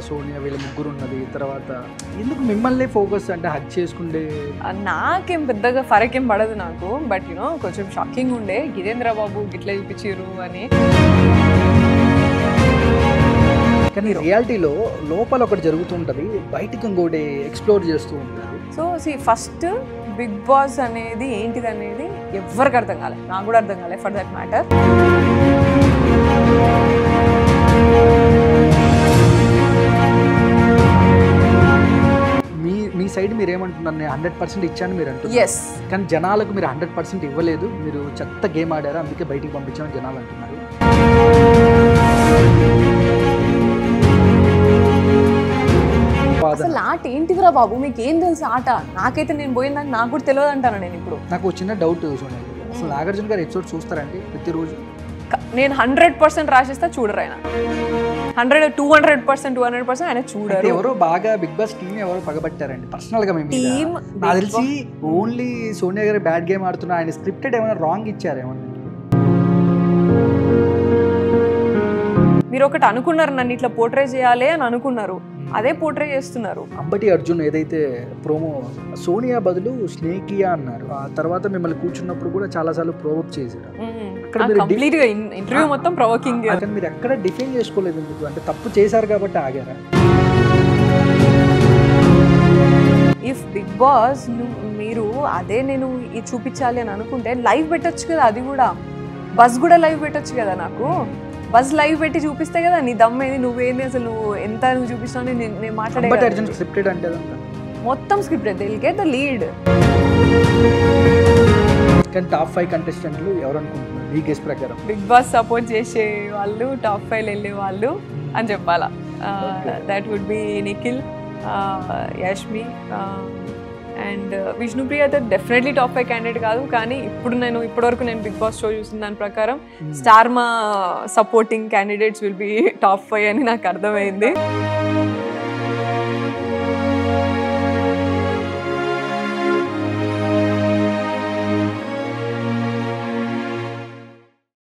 సోనియా వీళ్ళ ముగ్గురు ఉన్నది, తర్వాత ఎందుకు మిమ్మల్ని ఫోకస్ అంటే హక్ చేసుకుంటే? నాకేం పెద్దగా ఫరక్ ఏం పడదు నాకు, బట్ యూనో కొంచెం షాకింగ్ ఉండే గిరేంద్ర బాబు గిట్లా చూపించారు అని. కానీ రియాలిటీలో లోపల ఒకటి జరుగుతుంటుంది, బయటకు ఇంకోటి ఎక్స్ప్లోర్ చేస్తూ ఉంటారు. సో ఫస్ట్ బిగ్ బాస్ అనేది ఏంటిది అనేది ఎవరికి అర్థం కాలేదు, నాకు కూడా అర్థం కాలేదు for that matter. Me side మీరు ఏమంటున్నారు? నేను 100% ఇచ్చాను మీరు అంటున్నారు. yes కానీ జనాలకు మీరు 100% ఇవ్వలేదు, మీరు చెత్త గేమ్ ఆడారు అందుకే బయటికి పంపించామని జనాలు అంటున్నారు. అసలు ఆట ఏంటిదిరా బాబు, మీకు ఏం తెలుసు ఆట? నాకైతే నేను పోయిందని నాకు కూడా తెలియదు అంటాను నేను. ఇప్పుడు నాకు చిన్న డౌట్ చూడండి, అసలు నాగార్జున గారు ఎపిసోడ్ చూస్తారండి ప్రతిరోజు? నేను 100% రాసిస్తా, చూడరు ఆయన. 200% ఆయన చూడరు. ఎవరో బాగా బిగ్ బాస్ టీమ్ ఎవరో పగబట్టారండి పర్సనల్ గా. మేము నాకు తెలిసి ఓన్లీ సోనియా గారు బ్యాడ్ గేమ్ ఆడుతున్నా, ఆయన స్క్రిప్టెడ్ ఏమైనా రాంగ్ ఇచ్చారేమన్నా? మీరు ఒకటి అనుకున్నారు, నన్ను ఇట్లా పోర్ట్రే చేయాలి అని అనుకున్నారు, అదే పోర్ట్రే చేస్తున్నారు. అంబటి అర్జున్ ఏదైతే ప్రోమో సోనియా బదులు స్నేకియా అన్నారు, ఆ తర్వాత మిమ్మల్ని కూర్చున్నప్పుడు కూడా చాలా సార్లు ప్రొవోక్ చేశారు. కంప్లీట్ గా ఇంటర్వ్యూ మొత్తం ప్రొవోకింగ్. మీరు ఎక్కడ డిఫైన్ చేసుకోలేదు ఎందుకు? అంటే తప్పు చేశారు కాబట్టి ఆగారా? ఇఫ్ బిగ్ బాస్ మీరు అదే నేను ఇది చూపించాలి అని అనుకుంటే లైవ్ పెట్టొచ్చు కదా, అది కూడా బస్ కూడా లైవ్ పెట్టొచ్చు కదా. నాకు బస్ లైవ్ పెట్టి చూపిస్తే కదా నీ దమ్మేది, నువ్వేంది అసలు, నువ్వు ఎంత నువ్వు చూపిస్తావు నేను మాట్లాడే. మొత్తం scripted, they will get the lead. కానీ టాప్ 5 కంటెస్టెంట్లు ఎవరు అనుకుంటున్నారు ఈ గెస్ ప్రకారం? బిగ్ బాస్ సపోర్ట్ చేసే వాళ్ళు, టాప్ 5 వెళ్ళే వాళ్ళు అని చెప్పాలా? That would be Nikhil, Yashmi and Vishnupriya. అయితే డెఫినెట్లీ టాప్ 5 క్యాండిడేట్ కాదు, కానీ ఇప్పటివరకు నేను బిగ్ బాస్ షో చూసిన దాని ప్రకారం స్టార్ మా supporting candidates will be top 5 అని నాకు అర్థమైంది.